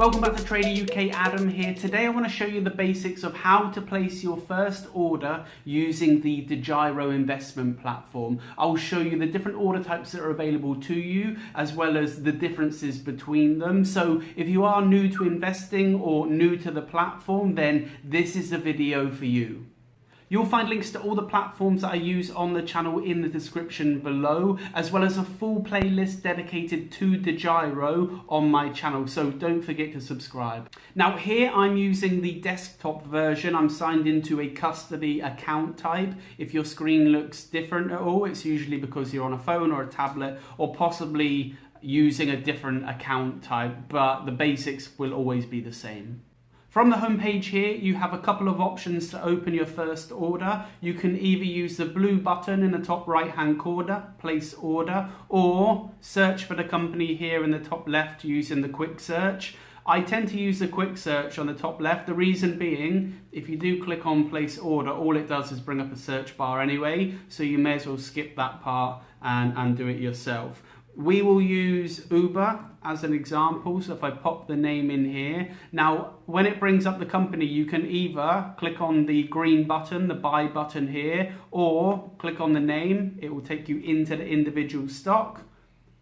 Welcome back to Trader UK, Adam here. Today I want to show you the basics of how to place your first order using the Degiro investment platform. I'll show you the different order types that are available to you, as well as the differences between them. So if you are new to investing or new to the platform, then this is the video for you. You'll find links to all the platforms that I use on the channel in the description below, as well as a full playlist dedicated to Degiro on my channel, so don't forget to subscribe. Now here I'm using the desktop version. I'm signed into a custody account type. If your screen looks different at all, it's usually because you're on a phone or a tablet, or possibly using a different account type, but the basics will always be the same. From the home page here, you have a couple of options to open your first order. You can either use the blue button in the top right hand corner, place order, or search for the company here in the top left using the quick search. I tend to use the quick search on the top left. The reason being, if you do click on place order, all it does is bring up a search bar anyway, so you may as well skip that part and do it yourself. We will use Uber as an example, so if I pop the name in here. Now, when it brings up the company, you can either click on the green button, the buy button here, or click on the name. It will take you into the individual stock.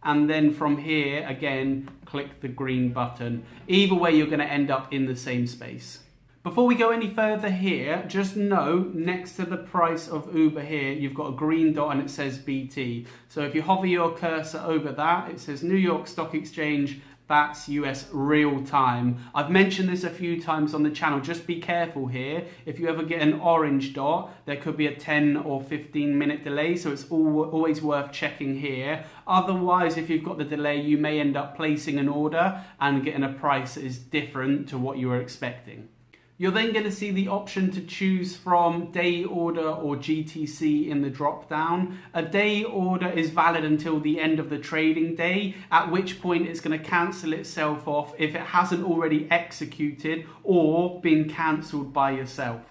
And then from here, again, click the green button. Either way, you're gonna end up in the same space. Before we go any further here, just know next to the price of Uber here, you've got a green dot and it says BT. So if you hover your cursor over that, it says New York Stock Exchange, BATS US real time. I've mentioned this a few times on the channel. Just be careful here. If you ever get an orange dot, there could be a 10 or 15 minute delay. So it's always worth checking here. Otherwise, if you've got the delay, you may end up placing an order and getting a price that is different to what you were expecting. You're then going to see the option to choose from day order or GTC in the drop down. A day order is valid until the end of the trading day, at which point it's going to cancel itself off if it hasn't already executed or been cancelled by yourself.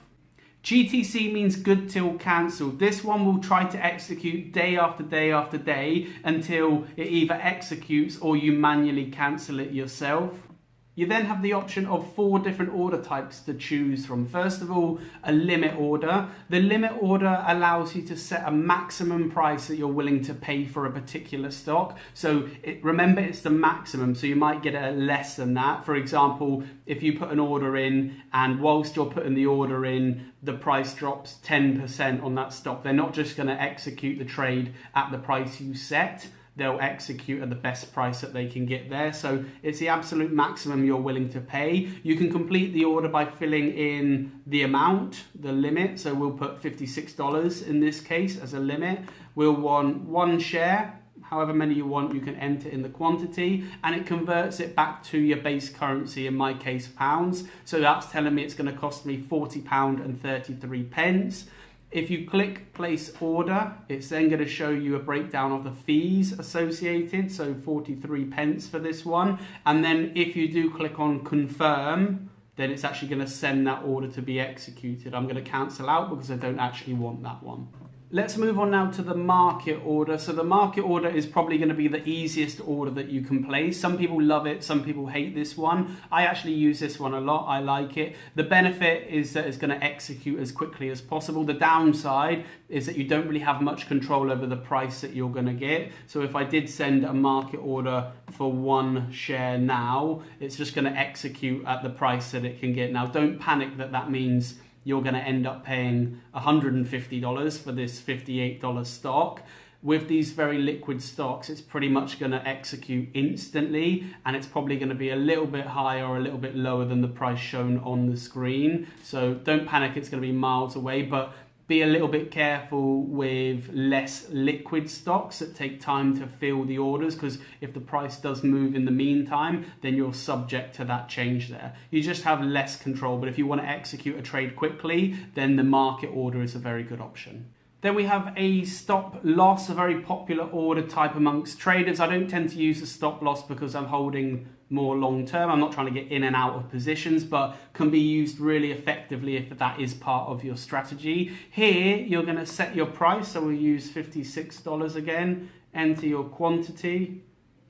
GTC means good till cancelled. This one will try to execute day after day after day until it either executes or you manually cancel it yourself. You then have the option of 4 different order types to choose from. First of all, a limit order. The limit order allows you to set a maximum price that you're willing to pay for a particular stock. So remember, it's the maximum, so you might get a less than that. For example, if you put an order in and whilst you're putting the order in, the price drops 10% on that stock, they're not just going to execute the trade at the price you set. They'll execute at the best price that they can get there. So it's the absolute maximum you're willing to pay. You can complete the order by filling in the amount, the limit. So we'll put $56 in this case as a limit. We'll want 1 share. However many you want, you can enter in the quantity, and it converts it back to your base currency, in my case, pounds. So that's telling me it's going to cost me £40.33. If you click place order, it's then going to show you a breakdown of the fees associated, so 43 pence for this one. And then if you do click on confirm, then it's actually going to send that order to be executed. I'm going to cancel out because I don't actually want that one. Let's move on now to the market order. So the market order is probably going to be the easiest order that you can place. Some people love it, some people hate this one. I actually use this one a lot. I like it. The benefit is that it's going to execute as quickly as possible. The downside is that you don't really have much control over the price that you're going to get. So if I did send a market order for 1 share now, it's just going to execute at the price that it can get. Now, don't panic that that means you're going to end up paying $150 for this $58 stock. With these very liquid stocks, it's pretty much going to execute instantly, and it's probably going to be a little bit higher or a little bit lower than the price shown on the screen. So don't panic, it's going to be miles away, but be a little bit careful with less liquid stocks that take time to fill the orders, because if the price does move in the meantime, then you're subject to that change there. You just have less control, but if you want to execute a trade quickly, then the market order is a very good option. Then we have a stop loss, a very popular order type amongst traders. I don't tend to use a stop loss because I'm holding more long term. I'm not trying to get in and out of positions, but can be used really effectively if that is part of your strategy. Here, you're going to set your price. So we'll use $56 again, enter your quantity,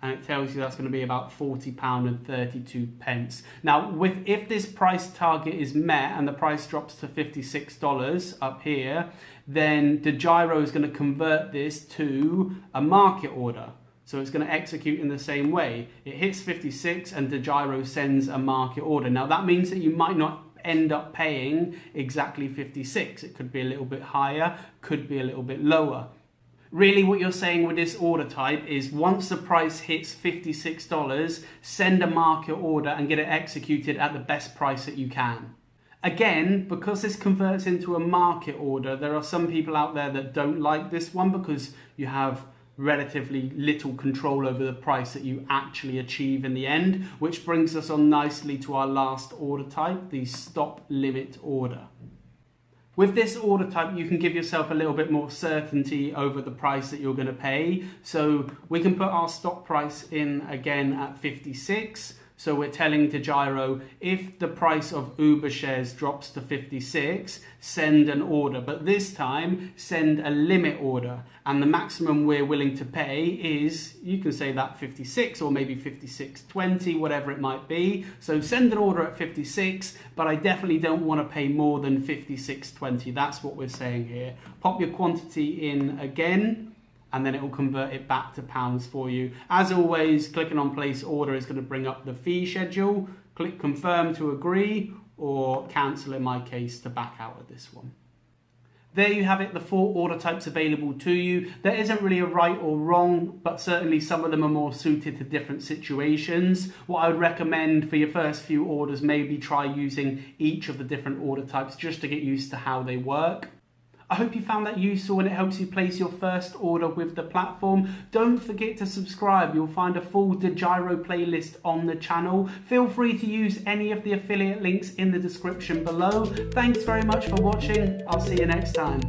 and it tells you that's going to be about £40.32. Now, if this price target is met and the price drops to $56 up here, then Degiro is going to convert this to a market order. So it's going to execute in the same way. It hits 56 and Degiro sends a market order. Now that means that you might not end up paying exactly 56. It could be a little bit higher, could be a little bit lower. Really what you're saying with this order type is once the price hits $56, send a market order and get it executed at the best price that you can. Again, because this converts into a market order, there are some people out there that don't like this one because you have relatively little control over the price that you actually achieve in the end, which brings us on nicely to our last order type, the stop limit order. With this order type, you can give yourself a little bit more certainty over the price that you're going to pay. So we can put our stop price in again at 56. So we're telling Degiro, if the price of Uber shares drops to 56, send an order. But this time, send a limit order. And the maximum we're willing to pay is, you can say that 56 or maybe 56.20, whatever it might be. So send an order at 56, but I definitely don't want to pay more than 56.20. That's what we're saying here. Pop your quantity in again, and then it will convert it back to pounds for you. As always, clicking on place order is going to bring up the fee schedule. Click confirm to agree, or cancel in my case to back out of this one. There you have it, the 4 order types available to you. There isn't really a right or wrong, but certainly some of them are more suited to different situations. What I would recommend for your first few orders, maybe try using each of the different order types just to get used to how they work. I hope you found that useful and it helps you place your first order with the platform. Don't forget to subscribe. You'll find a full Degiro playlist on the channel. Feel free to use any of the affiliate links in the description below. Thanks very much for watching. I'll see you next time.